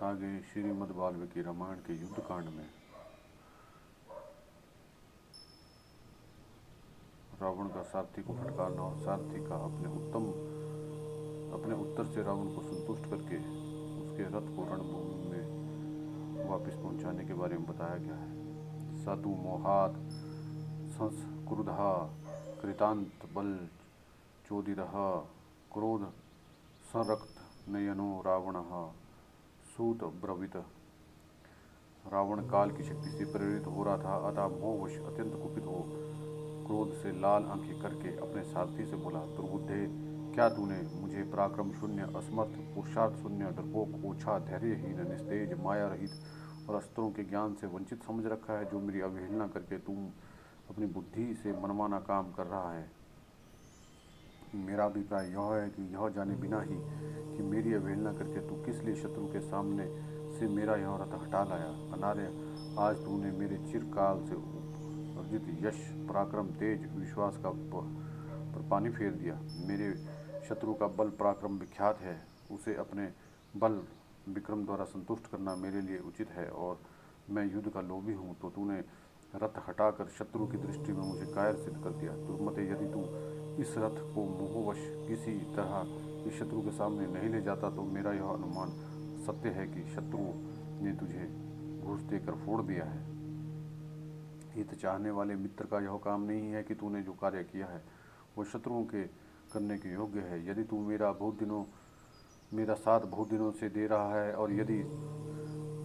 आगे श्रीमद् वाल्मीकि रामायण के युद्ध कांड में रावण का सारथी को फटकारना और सारथी का अपने उत्तर से रावण को संतुष्ट करके उसके रथ को रणभूमि में वापस पहुंचाने के बारे में बताया गया है। सातु मोहात संस्क्रुधा कृतांत बल चोदितः क्रोध संरक्त नयनो रावणः सूत ब्रवीत। रावण काल की शक्ति से प्रेरित हो रहा था, अतः मोहवश अत्यंत कुपित हो क्रोध से लाल आंखें करके अपने सारथी से बोला, दुर्बुद्धे, क्या तूने मुझे पराक्रम शून्य, असमर्थ, पुरुषार्थ शून्य, डरपोक, ओछा, धैर्यहीन, निस्तेज, माया रहित और अस्त्रों के ज्ञान से वंचित समझ रखा है, जो मेरी अवहेलना करके तुम अपनी बुद्धि से मनमाना काम कर रहा है। मेरा अभिप्राय यह है कि यह जाने बिना ही कि मेरी अवहेलना करके तू किस लिए शत्रु के सामने से मेरा यह रथ हटा लाया। अनार्य, आज तूने मेरे चिरकाल से अर्जित यश, पराक्रम, तेज, विश्वास का पर पानी फेर दिया। मेरे शत्रु का बल पराक्रम विख्यात है, उसे अपने बल विक्रम द्वारा संतुष्ट करना मेरे लिए उचित है, और मैं युद्ध का लोभी हूँ, तो तूने रथ हटाकर शत्रु की दृष्टि में मुझे कायर सिद्ध कर दिया। दुर्मते, यदि तू इस रथ को मोहवश किसी तरह इस शत्रु के सामने नहीं ले जाता तो मेरा यह अनुमान सत्य है कि शत्रु ने तुझे घूस देकर फोड़ दिया है। हित चाहने वाले मित्र का यह काम नहीं है कि तूने जो कार्य किया है वह शत्रुओं के करने के योग्य है। यदि तू मेरा साथ बहुत दिनों से दे रहा है, और यदि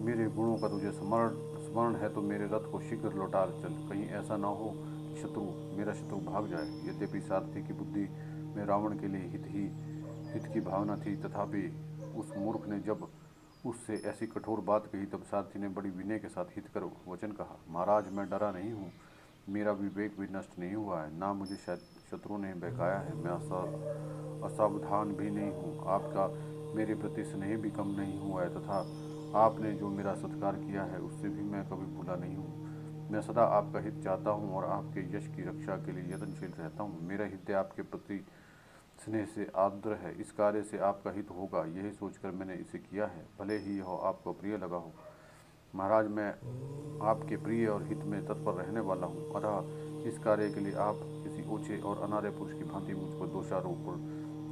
मेरे गुणों का तुझे स्मरण है, तो मेरे रथ को शीघ्र लौटा चल। कहीं ऐसा न हो कि मेरा शत्रु भाग जाए। यद्यपि सारथी की बुद्धि में रावण के लिए हित की भावना थी, तथापि उस मूर्ख ने जब उससे ऐसी कठोर बात कही, तब सारथी ने बड़ी विनय के साथ हितकर वचन कहा, महाराज, मैं डरा नहीं हूँ, मेरा विवेक भी नष्ट नहीं हुआ है, ना मुझे शत्रु ने बहकाया है, मैं असावधान भी नहीं हूँ, आपका मेरे प्रति स्नेह भी कम नहीं हुआ है, तथा आपने जो मेरा सत्कार किया है उससे भी मैं कभी भूला नहीं हूँ। मैं सदा आपका हित चाहता हूँ और आपके यश की रक्षा के लिए यत्नशील रहता हूँ। मेरा हृदय आपके प्रति स्नेह से आर्द्र है। इस कार्य से आपका हित होगा, यही सोचकर मैंने इसे किया है, भले ही यह आपको प्रिय लगा हो। महाराज, मैं आपके प्रिय और हित में तत्पर रहने वाला हूँ, अतः इस कार्य के लिए आप किसी ओछे और अनार्य पुरुष की भांति मुझ पर दोषारोपण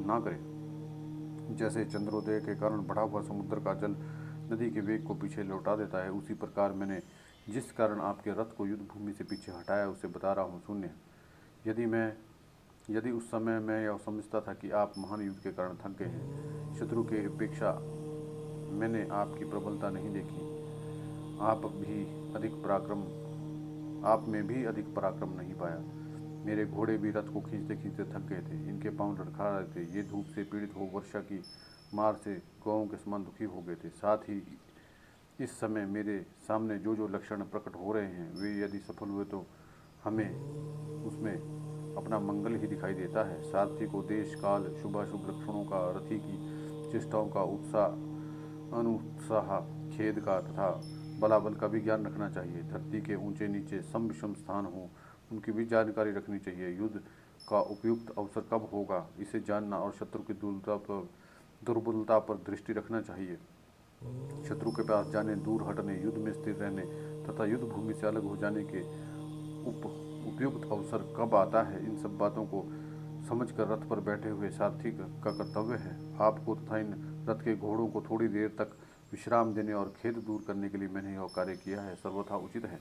न करें। जैसे चंद्रोदय के कारण बढ़ा हुआ समुद्र का जल नदी के वेग को पीछे लौटा देता है, उसी प्रकार मैंने जिस कारण आपके रथ को युद्ध भूमि से पीछे हटाया उसे बता रहा हूँ। शून्य। यदि उस समय मैं यह समझता था कि आप महान युद्ध के कारण थक गए हैं, शत्रु के अपेक्षा मैंने आपकी प्रबलता नहीं देखी। आप में भी अधिक पराक्रम नहीं पाया। मेरे घोड़े भी रथ को खींचते खींचते थक गए थे, इनके पांव लड़खड़ा रहे थे, ये धूप से पीड़ित हो वर्षा की मार से गौओं के समान दुखी हो गए थे। साथ ही इस समय मेरे सामने जो लक्षण प्रकट हो रहे हैं, वे यदि सफल हुए तो हमें उसमें अपना मंगल ही दिखाई देता है। सारथी को देश काल शुभाशुभ लक्षणों का, रथी की चेष्टाओं का, अनुत्साह खेद का तथा बलाबल का भी ज्ञान रखना चाहिए। धरती के ऊंचे नीचे सम विषम स्थान हो, उनकी भी जानकारी रखनी चाहिए। युद्ध का उपयुक्त अवसर कब होगा, इसे जानना और शत्रु की दुर्बलता पर दृष्टि रखना चाहिए। शत्रु के पास जाने, दूर हटने, युद्ध में स्थिर रहने तथा युद्ध भूमि से अलग हो जाने के उपयुक्त अवसर कब आता है, इन सब बातों को समझकर रथ पर बैठे हुए सारथी का कर्तव्य है। आपको तथा इन रथ के घोड़ों को थोड़ी देर तक विश्राम देने और खेद दूर करने के लिए मैंने यह कार्य किया है, सर्वथा उचित है।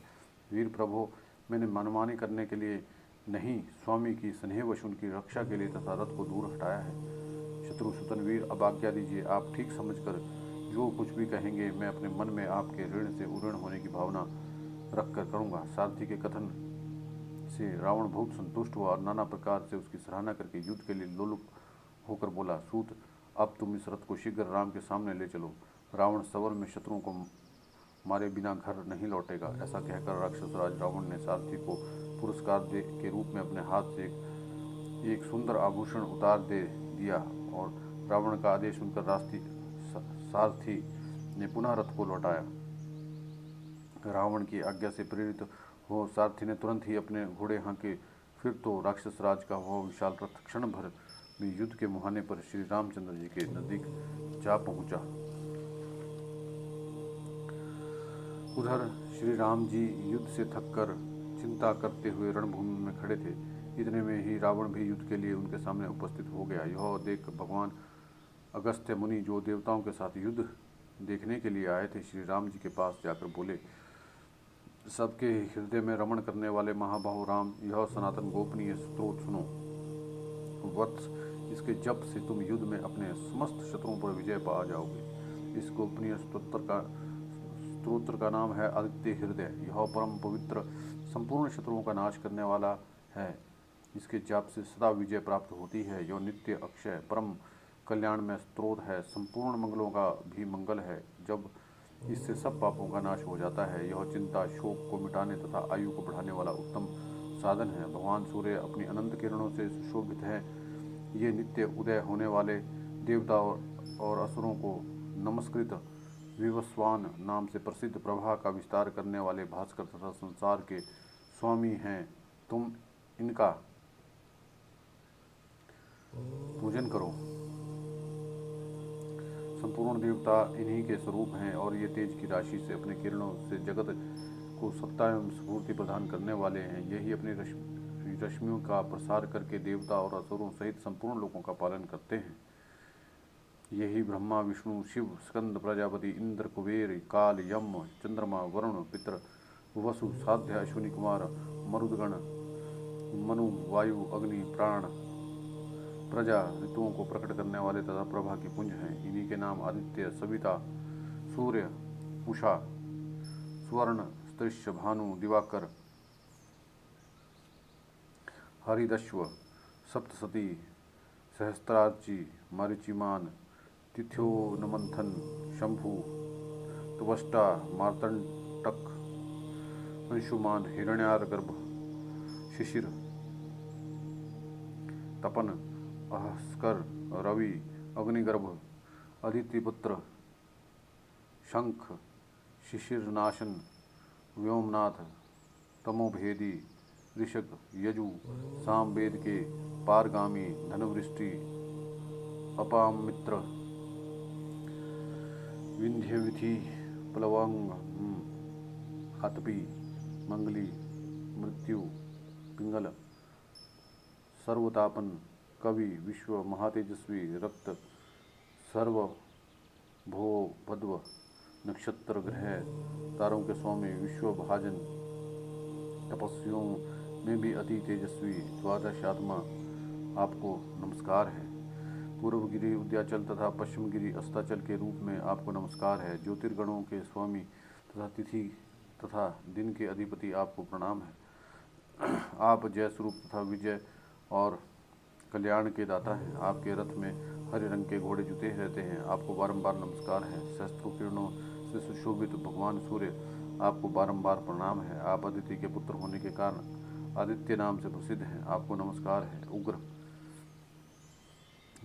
वीर प्रभो, मैंने मनमानी करने के लिए नहीं, स्वामी की स्नेहवश उनकी रक्षा के लिए तथा रथ को दूर हटाया है। शत्रुसूदन वीर, अब आज्ञा दीजिए। आप ठीक समझकर जो कुछ भी कहेंगे, मैं अपने मन में आपके ऋण से उऋण होने की भावना रखकर करूँगा। सारथी के कथन से रावण बहुत संतुष्ट हुआ और नाना प्रकार से उसकी सराहना करके युद्ध के लिए लोलुप होकर बोला, सूत, अब तुम इस रथ को शीघ्र राम के सामने ले चलो। रावण सवर में शत्रुओं को मारे बिना घर नहीं लौटेगा। ऐसा कहकर राक्षस राज रावण ने सारथी को पुरस्कार के रूप में अपने हाथ से एक सुंदर आभूषण उतार दे दिया, और रावण का आदेश सुनकर सारथी ने पुनः रथ को लौटाया। रावण की आज्ञा से प्रेरित हो सारथी ने तुरंत ही अपने घोड़े हाँके। फिर तो राक्षस राज का वह विशाल रथ क्षण भर में युद्ध के मुहाने पर श्री रामचंद्र जी के नजदीक जा पहुंचा। उधर श्री राम जी युद्ध से थककर चिंता करते हुए रणभूमि में खड़े थे। इतने में ही रावण भी युद्ध के लिए उनके सामने उपस्थित हो गया। यह देख भगवान अगस्त्य मुनि, जो देवताओं के साथ युद्ध देखने के लिए आए थे, श्री राम जी के पास जाकर बोले, सबके हृदय में रमण करने वाले महाबाहु राम, यह सनातन गोपनीय स्त्रोत सुनो। वत्स, इसके जप से तुम युद्ध में अपने समस्त शत्रुओं पर विजय पा जाओगे। इस गोपनीय स्तोत्र का नाम है आदित्य हृदय। यह परम पवित्र, संपूर्ण शत्रुओं का नाश करने वाला है। इसके जाप से सदा विजय प्राप्त होती है। यह नित्य अक्षय परम कल्याण में स्त्रोत है, संपूर्ण मंगलों का भी मंगल है। जब इससे सब पापों का नाश हो जाता है। यह चिंता शोक को मिटाने तथा आयु को बढ़ाने वाला उत्तम साधन है। भगवान सूर्य अपनी अनंत किरणों से सुशोभित हैं। ये नित्य उदय होने वाले देवता और असुरों को नमस्कृत विवस्वान नाम से प्रसिद्ध प्रभा का विस्तार करने वाले भास्कर तथा संसार के स्वामी हैं। तुम इनका पूजन करो। संपूर्ण देवता इन्हीं के स्वरूप हैं और ये तेज की राशि से अपने किरणों से जगत को सत्ता एवं स्फूर्ति प्रदान करने वाले हैं। यही अपनी रश्मियों का प्रसार करके देवता और असुरों सहित संपूर्ण लोगों का पालन करते हैं। यही ब्रह्मा, विष्णु, शिव, स्कंद, प्रजापति, इंद्र, कुबेर, काल, यम, चंद्रमा, वरुण, पितर, वसु, साध्य, अश्विनी कुमार, मरुदगण, मनु, वायु, अग्नि, प्राण, प्रजा, ऋतुओं को प्रकट करने वाले तथा प्रभा की पुंज हैं। इन्हीं के नाम आदित्य, सविता, सूर्य, उषा, स्वर्ण, स्त्रिश, भानु, दिवाकर, हरिदश्व, सप्तसती, सहस्त्रार्ची, मारीचिमान, तिथ्योनमंथन, शंभु, त्वष्टा, मार्तंटक, अंशुमान, हिरण्यार्गर्भ, शिशिर, तपन, अहस्कर, रवि, अग्निगर्भ, अदितिपुत्र, शंख, शिशिरनाशन, व्योमनाथ, तमोभेदी, ऋषक, यजु, सामवेद के पारगामी, धनवृष्टि, अपामित्र, विंध्यविधि, प्लवंग, आतपी, मंगली, मृत्यु, पिंगल, सर्वतापन, कवि, विश्व, महातेजस्वी, रक्त, सर्व, भो, भद्व, नक्षत्र, ग्रह, तारों के स्वामी, विश्व भाजन, तपस्वियों में भी अति तेजस्वी, द्वादश आत्मा, आपको नमस्कार है। पूर्व गिरि उद्याचल तथा पश्चिम गिरि अस्ताचल के रूप में आपको नमस्कार है। ज्योतिर्गणों के स्वामी तथा तिथि तथा दिन के अधिपति, आपको प्रणाम है। आप जय स्वरूप तथा विजय और कल्याण के दाता हैं। आपके रथ में हरे रंग के घोड़े जुते रहते हैं। आपको बारंबार नमस्कार है। सहस्त्रों किरणों से सुशोभित भगवान सूर्य, आपको बारंबार प्रणाम है। आप अदिति के पुत्र होने के कारण आदित्य नाम से प्रसिद्ध हैं। आपको नमस्कार है। उग्र,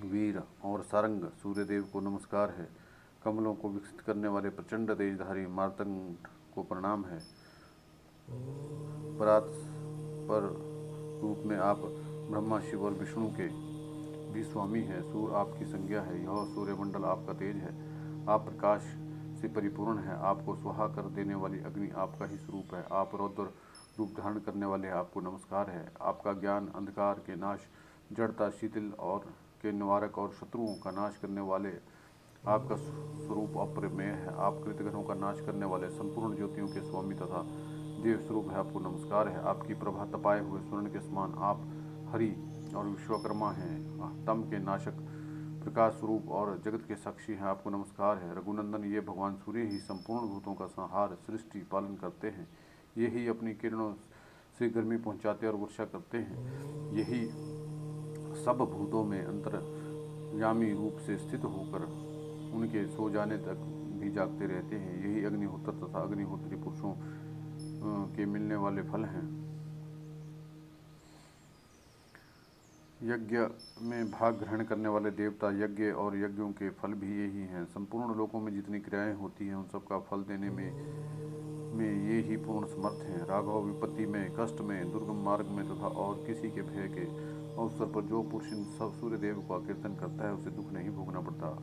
वीर और सारंग सूर्यदेव को नमस्कार है। कमलों को विकसित करने वाले प्रचंड तेजधारी मार्तंड को प्रणाम है। परात्पर रूप में आप ब्रह्मा, शिव और विष्णु के भी स्वामी हैं। सूर्य आपकी संज्ञा है। यह सूर्यमंडल आपका तेज है। आप प्रकाश से परिपूर्ण है। आपको स्वाहा कर देने वाली अग्नि आपका ही स्वरूप है। आप रौद्र रूप धारण करने वाले, आपको नमस्कार है। आपका ज्ञान, अंधकार के नाश, जड़ता, शीतल और के निवारक और शत्रुओं का नाश करने वाले, आपका स्वरूप अप्रमेय है। आप कृतघ्नों का नाश करने वाले, संपूर्ण ज्योतियों के स्वामी तथा देव स्वरूप है। आपको नमस्कार है। आपकी प्रभा तपाए हुए स्वर्ण के समान, आप हरि और विश्वकर्मा हैं। तम के नाशक, प्रकाश स्वरूप और जगत के साक्षी हैं। आपको नमस्कार है। रघुनंदन, ये भगवान सूर्य ही संपूर्ण भूतों का संहार, सृष्टि, पालन करते हैं। ये ही अपनी किरणों से गर्मी पहुंचाते और वर्षा करते हैं। यही सब भूतों में अंतर्यामी रूप से स्थित होकर उनके सो जाने तक भी जागते रहते हैं। यही अग्निहोत्र तथा अग्निहोत्री पुरुषों के मिलने वाले फल हैं। यज्ञ में भाग ग्रहण करने वाले देवता, यज्ञ और यज्ञों के फल भी यही हैं। संपूर्ण लोकों में जितनी क्रियाएं होती हैं, उन सब का फल देने में ये ही पूर्ण समर्थ हैं। राघव, विपत्ति में, कष्ट में, दुर्गम मार्ग में तथा और किसी के भय के अवसर पर जो पुरुष इन सब सूर्यदेव का कीर्तन करता है, उसे दुख नहीं भोगना पड़ता।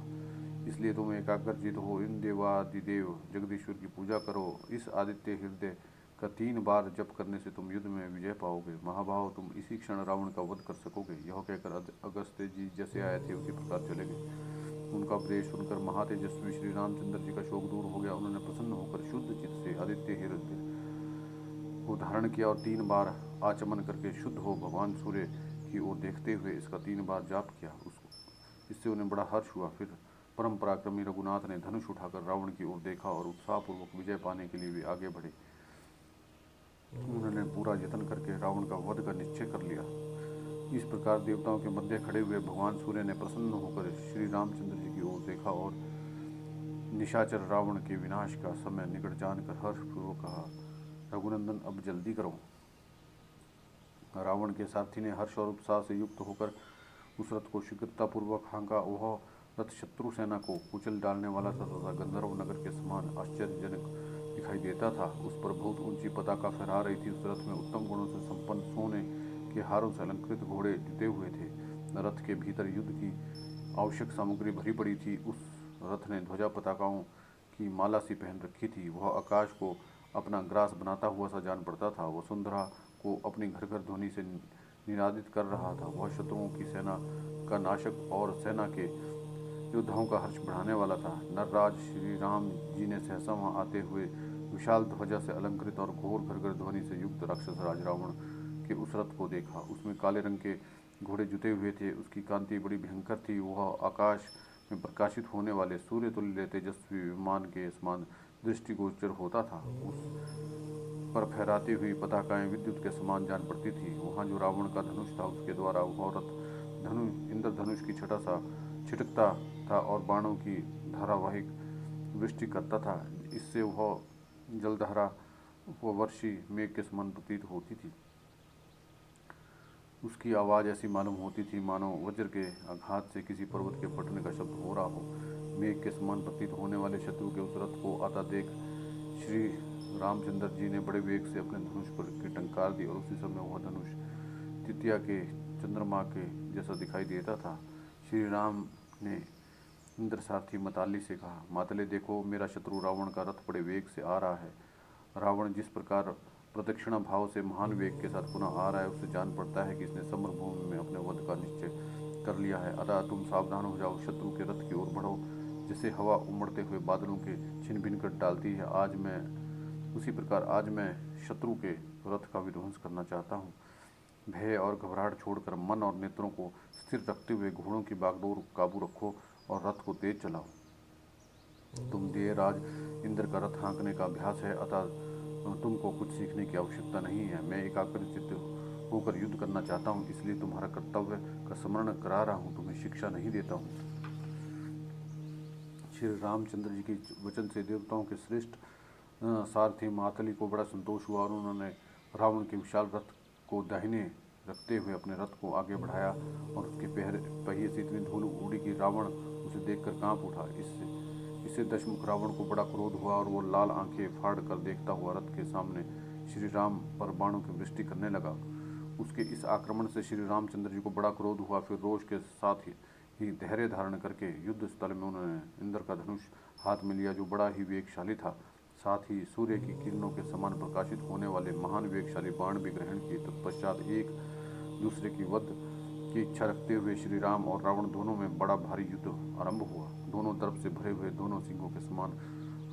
इसलिए तुम एकाग्रचित हो इन देवादिदेव जगदीश्वर की पूजा करो। इस आदित्य हृदय का 3 बार जप करने से तुम युद्ध में विजय पाओगे। महाभाव, तुम इसी क्षण रावण का वध कर सकोगे। यह कहकर अगस्त्य जी जैसे आए थे उसी प्रकार चले गए। उनका उपदेश सुनकर महातेजस्वी श्री रामचंद्र जी का शोक दूर हो गया। उन्होंने प्रसन्न होकर शुद्ध चित्त से आदित्य हृदय को धारण किया और 3 बार आचमन करके शुद्ध हो भगवान सूर्य की ओर देखते हुए इसका 3 बार जाप किया। उसको इससे उन्हें बड़ा हर्ष हुआ। फिर परम पराक्रमी रघुनाथ ने धनुष उठाकर रावण की ओर देखा और उत्साहपूर्वक विजय पाने के लिए वे आगे बढ़े। उन्होंने पूरा यत्न करके रावण का वध का निश्चय कर लिया। इस प्रकार देवताओं के मध्य खड़े हुए भगवान सूर्य ने प्रसन्न होकर श्री रामचंद्र जी की ओर देखा और निशाचर रावण के विनाश का समय निकट जानकर हर्षपूर्वक कहा, रघुनंदन अब जल्दी करो। रावण के सारथी ने हर्ष और उत्साह से युक्त होकर उस रथ को शीघ्रतापूर्वक हाँका। वह रथ शत्रु सेना को कुचल डालने वाला था तथा गंधर्व नगर के समान आश्चर्यजनक दिखाई देता था। उस पर बहुत ऊंची पताका फहरा रही थी। उस रथ में उत्तम गुणों से संपन्न सोने के हारों से अलंकृत घोड़े जुते हुए थे। रथ के भीतर युद्ध की आवश्यक सामग्री भरी पड़ी थी। उस रथ ने ध्वजा पताकाओं की माला सी पहन रखी थी। वह आकाश को अपना ग्रास बनाता हुआ सा जान पड़ता था। वसुंधरा को अपनी घर घर ध्वनि से निनादित कर रहा था। वह शत्रुओं की सेना का नाशक और सेना के योद्धाओं का हर्ष बढ़ाने वाला था। नरराज श्री राम जी ने सहसा वहां आते हुए विशाल ध्वजा से अलंकृत और घोर घरघर ध्वनि से युक्त राक्षस राज रावण के उस रथ को देखा। उसमें काले रंग के घोड़े जुते हुए थे। उसकी कांति बड़ी भयंकर थी। वह आकाश में प्रकाशित होने वाले सूर्य तुल्य तेजस्वी विमान के समान दृष्टिगोचर होता था। उस पर फहराती हुई पताकाएं विद्युत के समान जान पड़ती थी। वहां जो रावण का धनुष था उसके द्वारा वह रथ इंद्रधनुष की छटा सा छिटकता था और बाणों की धारावाहिक वृष्टि करता था। इससे वह जलधारा व वर्षी मेघ के समान प्रतीत होती थी। उसकी आवाज़ ऐसी मालूम होती थी मानो वज्र के आघात से किसी पर्वत के फटने का शब्द हो रहा हो। मेघ के समान प्रतीत होने वाले शत्रु के उस रथ को आता देख श्री रामचंद्र जी ने बड़े वेग से अपने धनुष पर की टंकार दी और उसी समय वह धनुष तृतीया के चंद्रमा के जैसा दिखाई देता था। श्री राम ने इंद्र सारथी माताली से कहा, मातले देखो, मेरा शत्रु रावण का रथ बड़े वेग से आ रहा है। रावण जिस प्रकार प्रदक्षिणा भाव से महान वेग के साथ पुनः आ रहा है उससे जान पड़ता है कि इसने समरभूमि में अपने वध का निश्चय कर लिया है। अतः तुम सावधान हो जाओ, शत्रु के रथ की ओर बढ़ो। जैसे हवा उमड़ते हुए बादलों के छिन भिन कर डालती है, उसी प्रकार आज मैं शत्रु के रथ का विध्वंस करना चाहता हूँ। भय और घबराहट छोड़कर मन और नेत्रों को स्थिर रखते हुए घोड़ों की बागडोर काबू रखो और रथ को तेज चलाओ। तुम देर राज इंद्र का रथ हाँकने का अभ्यास है, अतः तुमको कुछ सीखने की आवश्यकता नहीं है। मैं एकाग्रचित्त होकर युद्ध करना चाहता हूँ, इसलिए तुम्हारा कर्तव्य का स्मरण करा रहा हूँ, तुम्हें शिक्षा नहीं देता हूँ। श्री रामचंद्र जी के वचन से देवताओं के श्रेष्ठ सारथी मातली को बड़ा संतोष हुआ और उन्होंने रावण के विशाल रथ को दाहिने रखते हुए अपने रथ को आगे बढ़ाया और उसके पहिए से इतनी धूल उड़ी कि रावण उसे देखकर कांप उठा। इससे दशमुख रावण को बड़ा क्रोध हुआ और वो लाल आंखें फाड़ कर देखता हुआ रथ के सामने श्री राम पर बाणों की वृष्टि करने लगा। उसके इस आक्रमण से श्री रामचंद्र जी को बड़ा क्रोध हुआ। फिर रोष के साथ ही धैर्य धारण करके युद्ध स्थल में उन्होंने इंद्र का धनुष हाथ में लिया जो बड़ा ही वेगशाली था। साथ ही सूर्य की किरणों के समान प्रकाशित होने वाले महान वेगशाली बाण भी ग्रहण किए। तत्पश्चात एक दूसरे की वध की इच्छा रखते हुए श्री राम और रावण दोनों में बड़ा भारी युद्ध आरंभ हुआ। दोनों तरफ से भरे हुए दोनों सिंहों के समान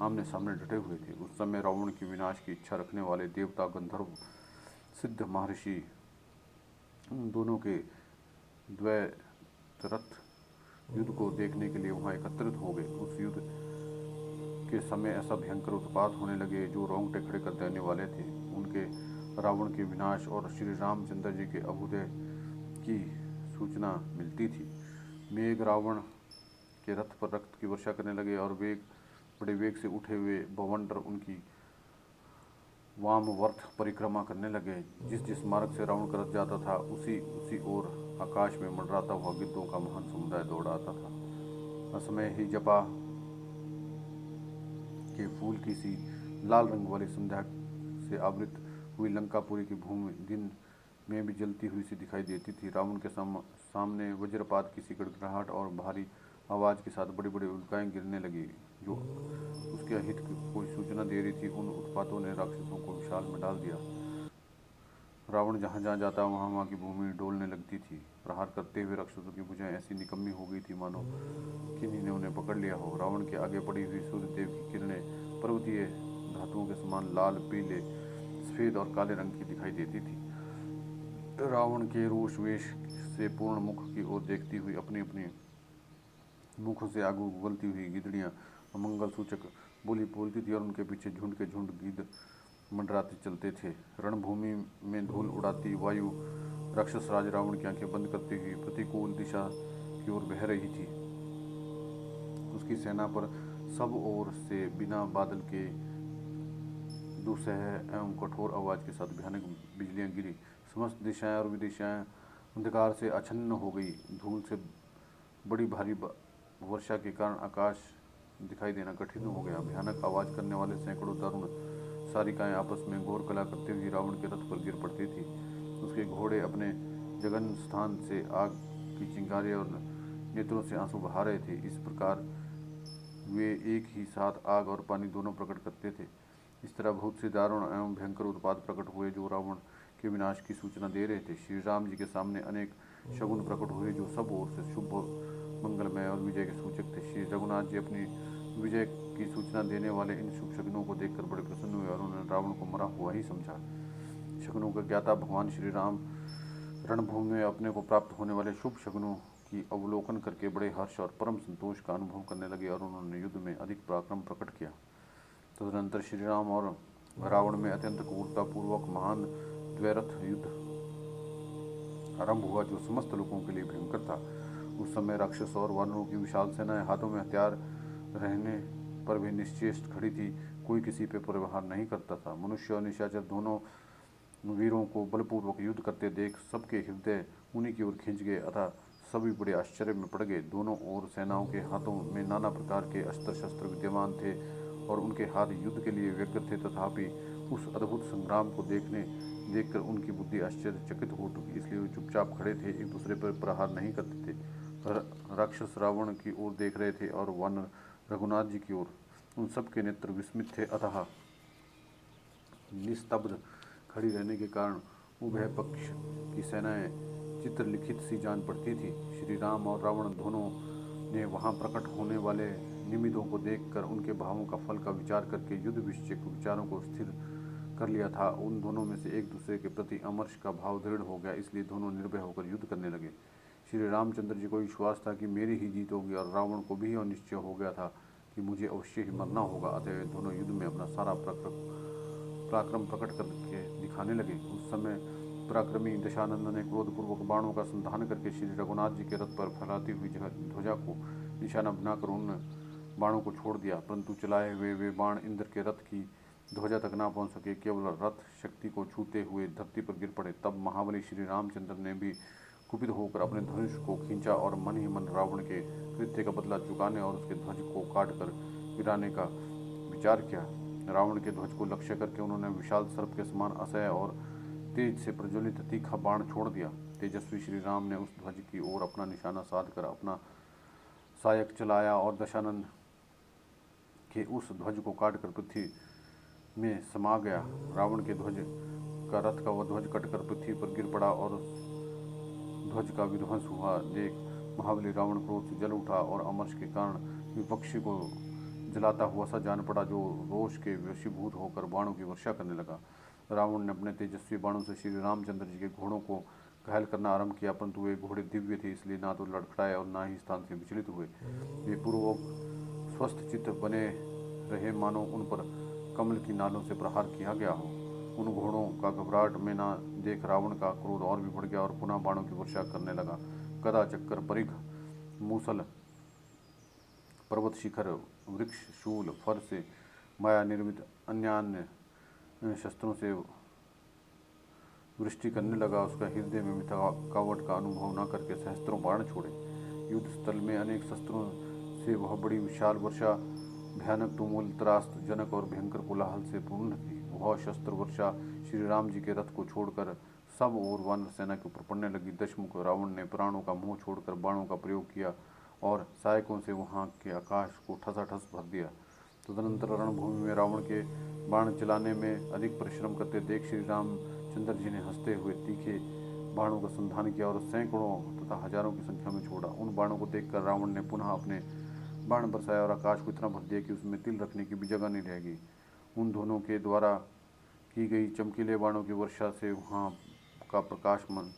आमने सामने डटे हुए थे। उस समय रावण की विनाश की इच्छा रखने वाले देवता, गंधर्व, सिद्ध, महर्षि दोनों के द्वैत युद्ध को देखने के लिए वहां एकत्रित हो गए। उस युद्ध के समय ऐसा भयंकर उत्पात होने लगे जो रोंगटे खड़े कर देने वाले थे। उनके रावण के विनाश और श्री रामचंद्र जी के अभ्युदय की सूचना मिलती थी। मेघ रावण के रथ पर रक्त की वर्षा करने लगे और बड़े वेग से उठे हुए बवंडर उनकी वामवर्त परिक्रमा करने लगे। जिस मार्ग से रावण का रथ जाता था उसी ओर आकाश में मंडराता हुआ गिद्धों का महान समुदाय दौड़ आता था। असमय ही जपा के फूल की सी लाल रंग वाली संध्या से आवृत हुई लंकापुरी की भूमि दिन में भी जलती हुई सी दिखाई देती थी। रावण के सामने वज्रपात की सी गड़गड़ाहट और भारी आवाज़ के साथ बड़ी बड़ी उल्काएं गिरने लगी जो उसके अहित की कोई सूचना दे रही थी। उन उत्पातों ने राक्षसों को विशाल में डाल दिया। रावण जहाँ जहाँ जाता वहाँ वहाँ की भूमि डोलने लगती थी। प्रहार करते हुए राक्षसों की भुजाएं ऐसी निकम्मी हो गई थी मानो किन्हीं ने उन्हें पकड़ लिया हो। रावण के आगे पड़ी हुई सूर्य देव की किरणें पर्वतीय धातुओं के समान लाल, पीले, सफेद और काले रंग की दिखाई देती थी। रावण के रोष वेश से पूर्ण मुख की ओर देखती हुई अपनी अपनी मुखों से आग उगलती हुई गिदड़ियाँ अमंगल सूचक बोली बोलती थी और उनके पीछे झुंड के झुंड गिद्ध मंडराते चलते थे। रणभूमि में धूल उड़ाती वायु राक्षस राज रावण की आंखें बंद करती हुई प्रतिकूल दिशा की ओर बह रही थी। उसकी सेना पर सब ओर से बिना बादल के दुस्सह एवं कठोर आवाज के साथ भयानक बिजलियां गिरी। समस्त दिशाएं और विदिशाएं अंधकार से आच्छन्न हो गई। धूल से बड़ी भारी वर्षा के कारण आकाश दिखाई देना कठिन हो गया। भयानक आवाज करने वाले सैकड़ों दारुण सारिकाएं आपस में घोर कला करते हुए रावण के रथ पर गिर पड़ती थी। उसके घोड़े अपने जगन स्थान से आग की चिंगारी और नेत्रों से आंसू बहा रहे थे। इस प्रकार वे एक ही साथ आग और पानी दोनों प्रकट करते थे। इस तरह बहुत से दारुण एवं भयंकर उत्पात प्रकट हुए जो रावण के विनाश की सूचना दे रहे थे। श्री राम जी के सामने अनेक शगुन प्रकट हुए जो सब ओर से शुभ, मंगलमय और विजय के सूचक थे। श्री रघुनाथ जी अपनी विजय की सूचना देने वाले इन शुभ शगुनों को देखकर बड़े प्रसन्न हुए और उन्होंने रावण को मरा हुआ ही समझा। शगुनों का ज्ञाता भगवान श्री राम रणभूमि में अपने को प्राप्त होने वाले शुभ शगुनों की अवलोकन करके बड़े हर्ष और परम संतोष का अनुभव करने लगे और उन्होंने युद्ध में अधिक पराक्रम प्रकट किया। तदनंतर श्री राम और रावण में अत्यंत क्रूरतापूर्वक महान द्वैरथ युद्ध आरंभ हुआ जो समस्त लोगों के लिए भयंकर था। उस समय राक्षस और वानरों की विशाल सेनाएं हाथों में हथियार रहने पर भी निश्चेष्ट खड़ी थी। कोई किसी पर प्रहार नहीं करता था। मनुष्य और निशाचर दोनों वीरों को बलपूर्वक युद्ध करते देख सबके हृदय उन्हीं की ओर खींच गए अतः सभी बड़े आश्चर्य में पड़ गए। दोनों ओर सेनाओं के हाथों में नाना प्रकार के अस्त्र शस्त्र विद्यमान थे और उनके हाथ युद्ध के लिए व्यग्र थे। तथापि उस अद्भुत संग्राम को देखकर उनकी बुद्धि आश्चर्यचकित हो चुकी, इसलिए वे चुपचाप खड़े थे, एक दूसरे पर प्रहार नहीं करते थे। राक्षस रावण की ओर देख रहे थे और वानर रघुनाथ जी की ओर। उन सब के नेत्र विस्मित थे अतः निस्तब्ध खड़ी रहने के कारण उभय पक्ष की सेनाएं चित्रलिखित सी जान पड़ती थी। श्री राम और रावण दोनों ने वहां प्रकट होने वाले निमित्तों को देखकर उनके भावों का फल का विचार करके युद्ध विषयक विचारों को स्थिर कर लिया था। उन दोनों में से एक दूसरे के प्रति अमर्ष का भाव दृढ़ हो गया, इसलिए दोनों निर्भय होकर युद्ध करने लगे। श्री रामचंद्र जी को विश्वास था कि मेरी ही जीत होगी और रावण को भी यह निश्चय हो गया था कि मुझे अवश्य ही मरना होगा। अतः दोनों युद्ध में अपना सारा पराक्रम प्रकट करके दिखाने लगे। उस समय पराक्रमी दशानंद ने क्रोधपूर्वक बाणों का संधान करके श्री रघुनाथ जी के रथ पर फहराती हुई ध्वजा को निशाना बनाकर उन बाणों को छोड़ दिया, परंतु चलाए हुए वे बाण इंद्र के रथ की ध्वजा तक ना पहुंच सके, केवल रथ शक्ति को छूते हुए धरती पर गिर पड़े। तब महाबली श्री रामचंद्र ने भी कुपित होकर अपने धनुष को खींचा और मन ही मन रावण के कृत्य का बदला चुकाने और उसके ध्वज को काटकर गिराने का विचार किया। रावण के ध्वज को लक्ष्य करके उन्होंने विशाल सर्प के समान असह्य और तेज से प्रज्वलित तीखा बाण छोड़ दिया। तेजस्वी श्री राम ने उस ध्वज की ओर अपना निशाना साध कर अपना सायक चलाया और दशानंद के उस ध्वज को काटकर पृथ्वी में समा गया। रावण के ध्वज का रथ का वह ध्वज कटकर पृथ्वी पर गिर पड़ा और ध्वज का विध्वंस हुआ देख महाबली रावण क्रोध से जल उठा और अमर्ष के कारण विपक्षी को जलाता हुआ सा जान पड़ा, जो रोष के वशीभूत होकर बाणों की वर्षा करने लगा। रावण ने अपने तेजस्वी बाणों से श्री रामचंद्र जी के घोड़ों को घायल करना आरंभ किया, परंतु वे घोड़े दिव्य थे, इसलिए ना तो लड़खड़ाए और ना ही स्थान से विचलित हुए। वे पूर्वक स्वस्थ चित्त बने रहे, मानो उन पर कमल की नालों से प्रहार किया गया हो। उन घोड़ों का घबराहट में ना देख रावण का क्रोध और भी बढ़ गया और पुनः बाणों की वर्षा करने लगा। गदा, चक्कर, परिघ, मूसल, पर्वत शिखर, वृक्ष, शूल, फर से माया निर्मित अन्य शस्त्रों से वृष्टि करने लगा। उसका हृदय में थकावट का अनुभव न करके सहस्त्रों बाण छोड़े। युद्ध स्थल में अनेक शस्त्रों से वह बड़ी विशाल वर्षा भयानक, तुमुल, त्रास्त जनक और भयंकर कोलाहल से पूर्ण थी। वह शस्त्र वर्षा श्री राम जी के रथ को छोड़कर सब और वानर सेना के ऊपर पड़ने लगी। दशमुख रावण ने प्राणों का मोह छोड़कर बाणों का प्रयोग किया और सहायकों से वहाँ के आकाश को ठसाठस भर दिया। तदनंतर रणभूमि में रावण के बाण चलाने में अधिक परिश्रम करते देख श्री रामचंद्र जी ने हंसते हुए तीखे बाणों का संधान किया और सैकड़ों तथा हजारों की संख्या में छोड़ा। उन बाणों को देखकर रावण ने पुनः अपने बाण बरसाया और आकाश को इतना भर दिया कि उसमें तिल रखने की भी जगह नहीं रह गई। उन दोनों के द्वारा की गई चमकीले बाणों की वर्षा से वहाँ का प्रकाशमान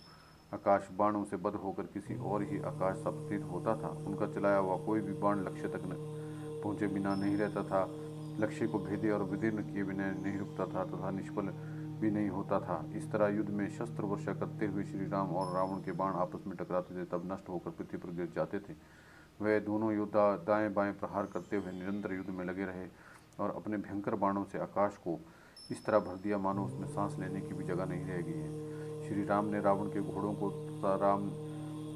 आकाश बाणों से बद होकर किसी और ही आकाश सा प्रतीत होता था। उनका चलाया हुआ कोई भी बाण लक्ष्य तक पहुँचे बिना नहीं रहता था, लक्ष्य को भेदे और विदीर्ण किए बिना नहीं रुकता था तथा निष्फल भी नहीं होता था। इस तरह युद्ध में शस्त्र वर्षा करते हुए श्री राम और रावण के बाण आपस में टकराते थे, तब नष्ट होकर पृथ्वी पर गिर जाते थे। वे दोनों योद्धा दाएं बाएं प्रहार करते हुए निरंतर युद्ध में लगे रहे और अपने भयंकर बाणों से आकाश को इस तरह भर दिया मानो उसमें सांस लेने की भी जगह नहीं रह गई है। श्री राम ने रावण के घोड़ों को तथा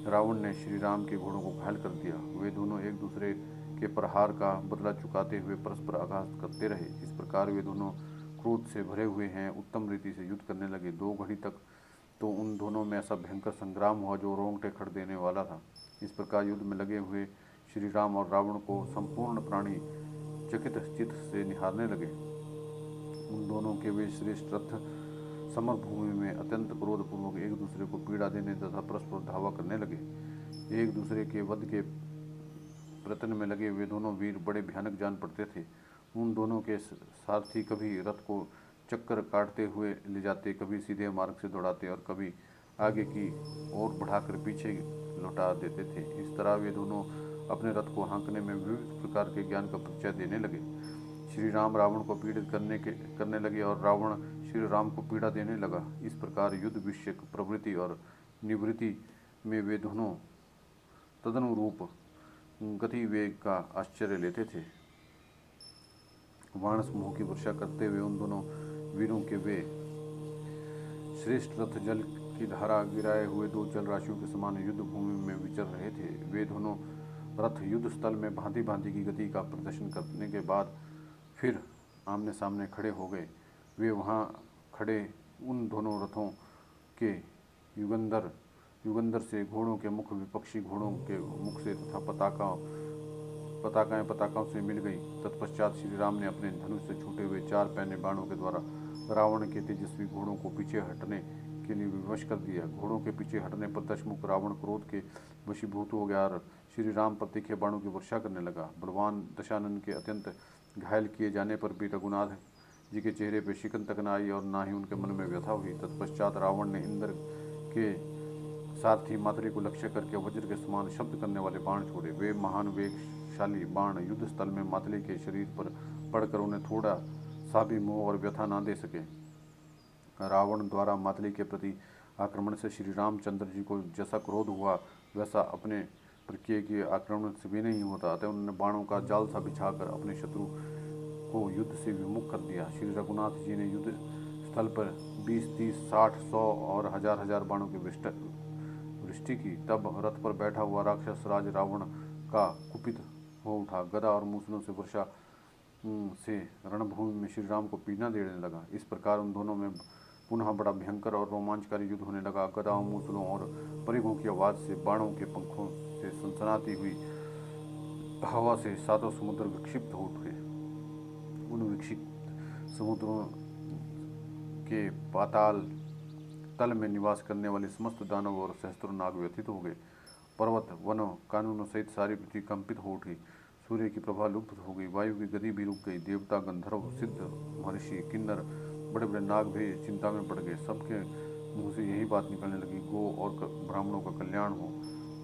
रावण ने श्री राम के घोड़ों को घायल कर दिया। वे दोनों एक दूसरे के प्रहार का बदला चुकाते हुए परस्पर आघात करते रहे। इस प्रकार वे दोनों क्रोध से भरे हुए हैं उत्तम रीति से युद्ध करने लगे। 2 घड़ी तक तो उन दोनों में ऐसा भयंकर संग्राम हुआ जो रोंगटे खड़ देने वाला था। इस प्रकार युद्ध में लगे हुए श्री राम और रावण को संपूर्ण प्राणी चकित चित्त से निहारने लगे। उन दोनों के वे श्रेष्ठ रथ समर भूमि में अत्यंत क्रोधपूर्वक एक दूसरे को पीड़ा देने तथा परस्पर धावा करने लगे। एक दूसरे के वध के प्रयत्न में लगे वे दोनों वीर बड़े भयानक जान पड़ते थे। उन दोनों के सारथी कभी रथ को चक्कर काटते हुए ले जाते, कभी सीधे मार्ग से दौड़ाते और कभी आगे की ओर बढ़ाकर पीछे लौटा देते थे। इस तरह वे दोनों अपने रथ को हाँकने में विविध प्रकार के ज्ञान का परिचय देने लगे। श्री राम रावण को पीड़ित करने लगे और रावण श्री राम को पीड़ा देने लगा। इस प्रकार युद्ध विषयक प्रवृत्ति और निवृत्ति में वे दोनों तदनुरूप गति वेग का आश्चर्य लेते थे। बाण समूह की वर्षा करते हुए उन दोनों वीरों के वे श्रेष्ठ रथ जल की धारा गिराए हुए 2 जल राशियों के समान युद्ध भूमि में विचर रहे थे। वे दोनों रथ युद्ध स्थल में भांति भांति की गति का प्रदर्शन करने के बाद फिर आमने सामने खड़े हो गए। वे वहां खड़े उन दोनों रथों के युगंधर से घोड़ों के मुख विपक्षी घोड़ों के मुख से तथा पताकाएं से मिल गई। तत्पश्चात श्री राम ने अपने धनुष से छूटे हुए 4 पैने बाणों के द्वारा रावण के तेजस्वी घोड़ों को पीछे हटने के लिए विवश कर दिया। घोड़ों के पीछे हटने पर दशमुख रावण क्रोध के वशीभूत हो गया और श्री राम पर तीखे बाणों की वर्षा करने लगा। बलवान दशानन के अत्यंत घायल किए जाने पर भी रघुनाथ जी के चेहरे पर शिकन तक न आई और न ही उनके मन में व्यथा हुई। तत्पश्चात रावण ने इंद्र के सारथी मातरी को लक्ष्य करके वज्र के समान शब्द करने वाले बाण छोड़े। वे महान वेगशाली बाण युद्ध स्थल में मातली के शरीर पर पड़कर उन्हें थोड़ा सा भी मोह और व्यथा न दे सके। रावण द्वारा मातली के प्रति आक्रमण से श्री रामचंद्र जी को जैसा क्रोध हुआ वैसा अपने पर किए गए आक्रमण से भी नहीं होता। अतः उन्होंने बाणों का जाल सा बिछाकर अपने शत्रु को युद्ध से विमुख कर दिया। श्री रघुनाथ जी ने युद्ध स्थल पर 20, 30, 60, 100 और हजार बाणों की वृष्टि की। तब रथ पर बैठा हुआ राक्षस राज रावण का कुपित हो उठा। गदा और मूसलों से वर्षा से रणभूमि में श्री राम को पीड़ा देने लगा। इस प्रकार उन दोनों में पुनः बड़ा भयंकर और रोमांचकारी युद्ध होने लगा। गदाओं, मूसलों और परिघों की आवाज़ से बाणों के पंखों से सनसनाती हुई हवा से 7 समुद्र विक्षिप्त हो उठे। उन विक्षिप्त समुद्रों के पाताल तल में निवास करने वाले समस्त दानव और सहस्त्रों नाग व्यथित हो गए। पर्वत, वनों, कानूनों सहित सारी पृथ्वी कंपित हो उठी। सूर्य की प्रभा लुप्त हो गई, वायु की गति भी रुक गई। देवता, गंधर्व, सिद्ध, महर्षि, किन्नर, बड़े बड़े नाग भी चिंता में पड़ गए। सबके मुंह से यही बात निकलने लगी, गो और ब्राह्मणों का कल्याण हो,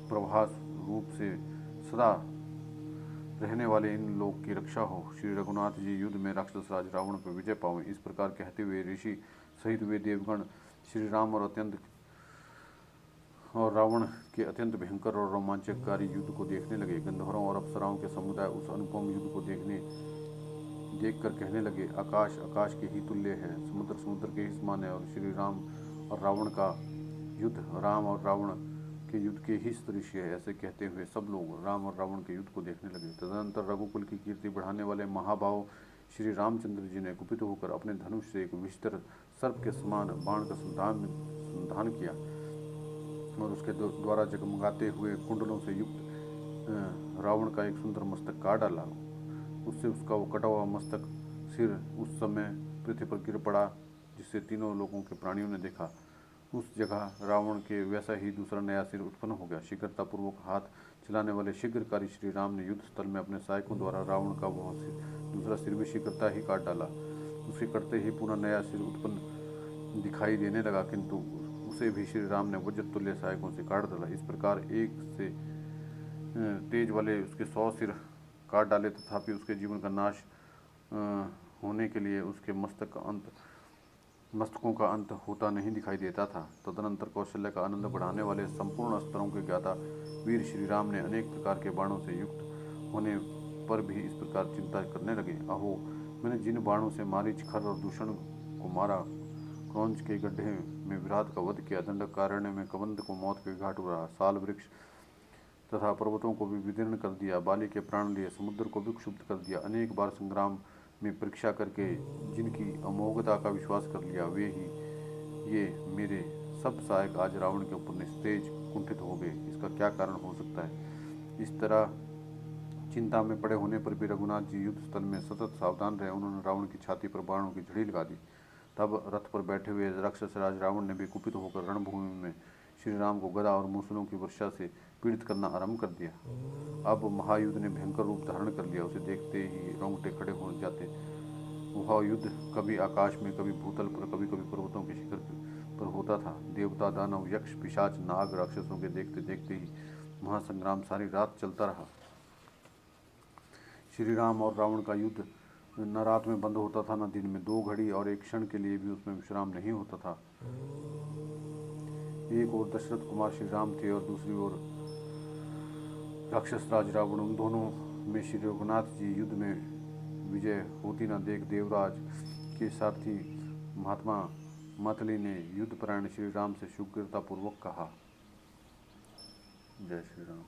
प्रभास रूप से सदा रहने वाले इन लोक की रक्षा हो, श्री रघुनाथ जी युद्ध में राक्षस राज रावण पर विजय पावें। इस प्रकार कहते हुए ऋषि सहित वे देवगण श्री राम और रावण के अत्यंत भयंकर और रोमांचकारी युद्ध को देखने लगे। गंधर्वों और अप्सराओं के समुदाय उस अनुपम युद्ध को देखकर कहने लगे, आकाश आकाश के ही तुल्य है, समुद्र समुद्र के ही समान है और श्री राम और रावण का युद्ध राम और रावण के युद्ध के ही सदृश है। ऐसे कहते हुए सब लोग राम और रावण के युद्ध को देखने लगे। तदनंतर रघुकुल की कीर्ति बढ़ाने वाले महाभाव श्री रामचंद्र जी ने कुपित होकर अपने धनुष से एक विस्तर सर्प के समान बाण का संधान किया और उसके द्वारा जगमगाते हुए कुंडलों से युक्त रावण का एक सुंदर मस्तक काट डाला। उससे उसका वो कटा हुआ मस्तक सिर उस समय पृथ्वी पर गिर पड़ा, जिससे तीनों लोगों के प्राणियों ने देखा। उस जगह रावण के वैसा ही दूसरा नया सिर उत्पन्न हो गया। शीघ्रतापूर्वक हाथ चलाने वाले शीघ्रकारी श्री राम ने युद्ध स्थल में अपने सहायकों द्वारा रावण का वह दूसरा सिर भी शीघ्रता ही काट डाला। उसे कटते ही पुनः नया सिर उत्पन्न दिखाई देने लगा, किंतु उसे भी श्री राम ने वज्र तुल्य सहायकों से काट डाला। इस प्रकार एक से तेज वाले उसके 100 सिर काट डाले, तथापि उसके जीवन का नाश होने के लिए उसके मस्तकों का अंत होता नहीं दिखाई देता था। तदनंतर कौशल्य का आनंद बढ़ाने वाले संपूर्ण स्तरों के ज्ञाता वीर श्री राम ने अनेक प्रकार के बाणों से युक्त होने पर भी इस प्रकार चिंता करने लगे। अहो, मैंने जिन बाणों से मारीच, खर और दूषण को मारा, क्रौंच के गड्ढे में विराट का वध किया, दंडकारण्य में कबंध को मौत के घाट उड़ाया, साल वृक्ष तथा पर्वतों को भी विदीर्ण कर दिया, बाली के प्राण लिए, समुद्र को भी क्षुब्ध कर दिया, अनेक बार संग्राम में परीक्षा करके जिनकी अमोघता का विश्वास कर लिया, वे ही ये मेरे सब सहायक आज रावण के ऊपर निस्तेज कुंठित हो गए। इसका क्या कारण हो सकता है? इस तरह चिंता में पड़े होने पर भी रघुनाथ जी युद्ध स्थल में सतत सावधान रहे। उन्होंने रावण की छाती पर बाणों की झड़ी लगा दी। तब रथ पर बैठे हुए राक्षस राज रावण ने भी कुपित होकर रणभूमि में श्री राम को गदा और मूसलों की वर्षा से पीड़ित करना आरंभ कर दिया। अब महायुद्ध ने भयंकर रूप धारण कर लिया। उसे देखते ही रोंगटे खड़े हो जाते। वह युद्ध कभी आकाश में, कभी भूतल पर, कभी कभी पर्वतों के शिखर पर होता था। देवता, दानव, यक्ष, पिशाच, नाग, राक्षसों के देखते देखते ही महासंग्राम सारी रात चलता रहा। श्री राम और रावण का युद्ध न रात में बंद होता था, न दिन में। 2 घड़ी और 1 क्षण के लिए भी उसमें विश्राम नहीं होता था। एक ओर दशरथ कुमार श्री राम थे और दूसरी ओर राक्षस राज रावण। उन दोनों में श्री रघुनाथ जी युद्ध में विजय होती न देख देवराज के सारथी महात्मा मतली ने युद्धपरायण श्री राम से शीघ्रतापूर्वक कहा, जय श्री राम।